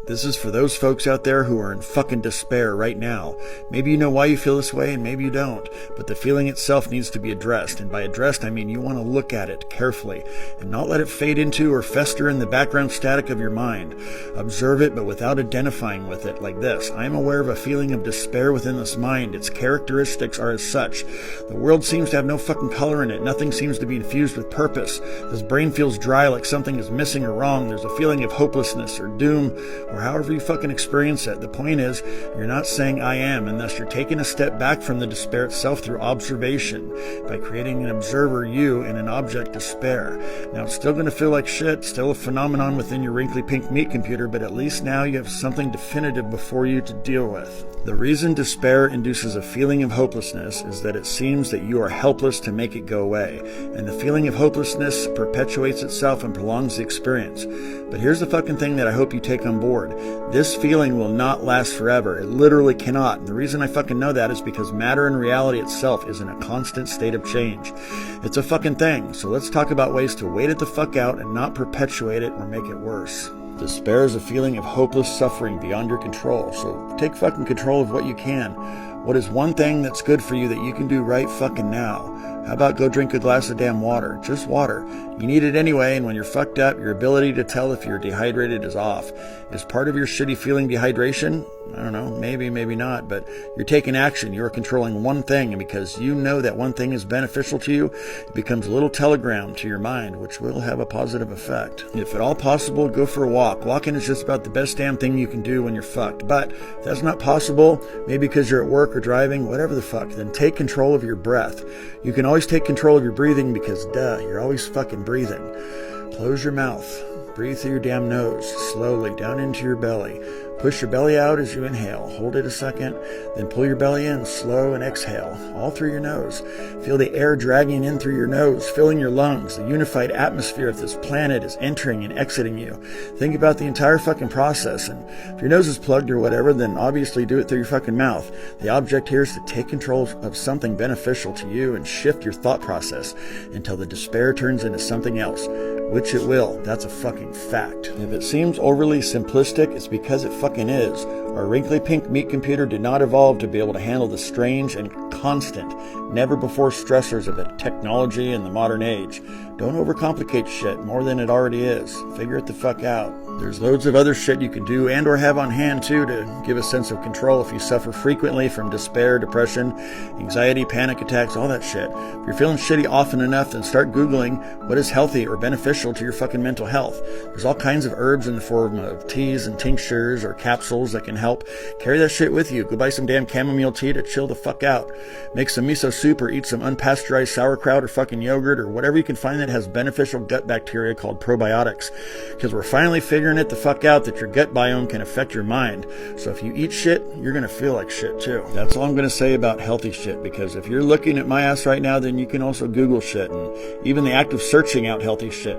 This is for those folks out there who are in fucking despair right now. Maybe you know why you feel this way and maybe you don't, but the feeling itself needs to be addressed. And by addressed, I mean you want to look at it carefully and not let it fade into or fester in the background static of your mind. Observe it, but without identifying with it, like this. I am aware of a feeling of despair within this mind. Its characteristics are as such. The world seems to have no fucking color in it. Nothing seems to be infused with purpose. This brain feels dry, like something is missing or wrong. There's a feeling of hopelessness or doom, or however you fucking experience it. The point is, you're not saying I am, and thus you're taking a step back from the despair itself through observation, by creating an observer you and an object despair. Now it's still going to feel like shit, still a phenomenon within your wrinkly pink meat computer, but at least now you have something definitive before you to deal with. The reason despair induces a feeling of hopelessness is that it seems that you are helpless to make it go away, and the feeling of hopelessness perpetuates itself and prolongs the experience. But here's the fucking thing that I hope you take on board. This feeling will not last forever. It literally cannot. And the reason I fucking know that is because matter and reality itself is in a constant state of change. It's a fucking thing. So let's talk about ways to wait it the fuck out and not perpetuate it or make it worse. Despair is a feeling of hopeless suffering beyond your control. So take fucking control of what you can. What is one thing that's good for you that you can do right fucking now? How about go drink a glass of damn water? Just water. You need it anyway, and when you're fucked up, your ability to tell if you're dehydrated is off. Is part of your shitty feeling dehydration? I don't know, maybe, maybe not, but you're taking action. You're controlling one thing, and because you know that one thing is beneficial to you, it becomes a little telegram to your mind, which will have a positive effect. If at all possible, go for a walk. Walking is just about the best damn thing you can do when you're fucked. But if that's not possible, maybe because you're at work or driving, whatever the fuck, then take control of your breath. You can always take control of your breathing because, duh, you're always fucking breathing. Close your mouth. Breathe through your damn nose, slowly down into your belly. Push your belly out as you inhale. Hold it a second, then pull your belly in, slow, and exhale, all through your nose. Feel the air dragging in through your nose, filling your lungs. The unified atmosphere of this planet is entering and exiting you. Think about the entire fucking process, and if your nose is plugged or whatever, then obviously do it through your fucking mouth. The object here is to take control of something beneficial to you and shift your thought process until the despair turns into something else, which it will. That's a fucking fact. If it seems overly simplistic, it's because it fucking is. Our wrinkly pink meat computer did not evolve to be able to handle the strange and constant, never-before stressors of the technology in the modern age. Don't overcomplicate shit more than it already is. Figure it the fuck out. There's loads of other shit you can do and or have on hand too to give a sense of control if you suffer frequently from despair, depression, anxiety, panic attacks, all that shit. If you're feeling shitty often enough, then start Googling what is healthy or beneficial to your fucking mental health. There's all kinds of herbs in the form of teas and tinctures or capsules that can help. Carry that shit with you. Go buy some damn chamomile tea to chill the fuck out. Make some miso soup or eat some unpasteurized sauerkraut or fucking yogurt or whatever you can find that has beneficial gut bacteria called probiotics. Because we're finally figuring it the fuck out that your gut biome can affect your mind. So if you eat shit, you're going to feel like shit too. That's all I'm going to say about healthy shit, because if you're looking at my ass right now, then you can also Google shit, and even the act of searching out healthy shit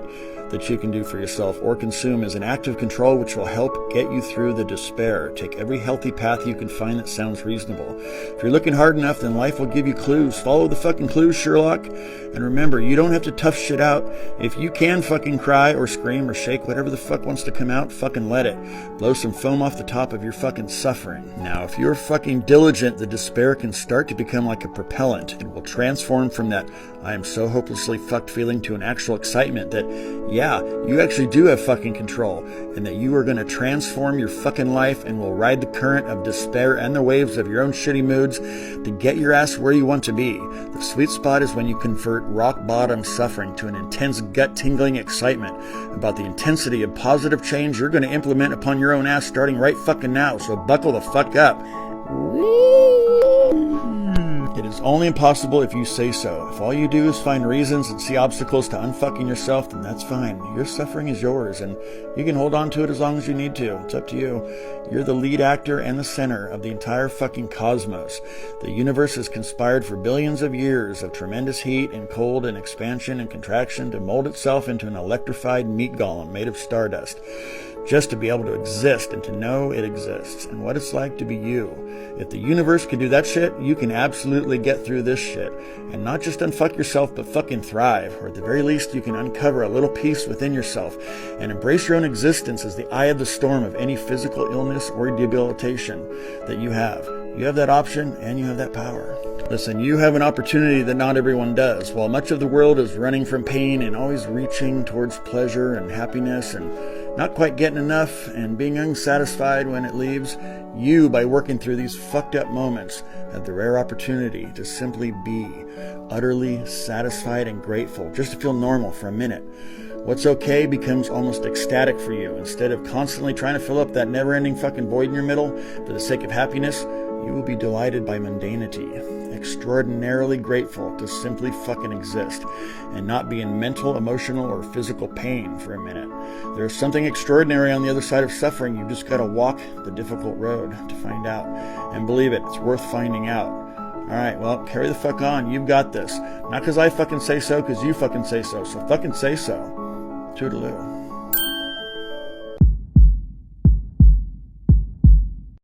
that you can do for yourself or consume is an act of control which will help get you through the despair. Take every healthy path you can find that sounds reasonable. If you're looking hard enough, then life will give you clues. Follow the fucking clues, Sherlock. And remember, you don't have to tough shit out. If you can fucking cry or scream or shake whatever the fuck wants to come out, fucking let it. Blow some foam off the top of your fucking suffering. Now, if you're fucking diligent, the despair can start to become like a propellant and will transform from that I am so hopelessly fucked feeling to an actual excitement that, yeah, you actually do have fucking control, and that you are going to transform your fucking life and will ride the current of despair and the waves of your own shitty moods to get your ass where you want to be. The sweet spot is when you convert rock bottom suffering to an intense gut tingling excitement about the intensity of positive change you're going to implement upon your own ass starting right fucking now. So buckle the fuck up. It is only impossible if you say so. If all you do is find reasons and see obstacles to unfucking yourself, then that's fine. Your suffering is yours, and you can hold on to it as long as you need to. It's up to you. You're the lead actor and the center of the entire fucking cosmos. The universe has conspired for billions of years of tremendous heat and cold and expansion and contraction to mold itself into an electrified meat golem made of stardust. just to be able to exist and to know it exists and what it's like to be you. If the universe can do that shit, you can absolutely get through this shit. And not just unfuck yourself, but fucking thrive. Or at the very least, you can uncover a little peace within yourself and embrace your own existence as the eye of the storm of any physical illness or debilitation that you have. You have that option and you have that power. Listen, you have an opportunity that not everyone does. While much of the world is running from pain and always reaching towards pleasure and happiness and not quite getting enough and being unsatisfied when it leaves, you, by working through these fucked up moments, have the rare opportunity to simply be utterly satisfied and grateful, just to feel normal for a minute. What's okay becomes almost ecstatic for you. Instead of constantly trying to fill up that never-ending fucking void in your middle for the sake of happiness, you will be delighted by mundanity, extraordinarily grateful to simply fucking exist and not be in mental, emotional, or physical pain for a minute. There's something extraordinary on the other side of suffering. You've just got to walk the difficult road to find out. And believe it, it's worth finding out. All right, well, carry the fuck on. You've got this. Not because I fucking say so, because you fucking say so. So fucking say so. Toodaloo.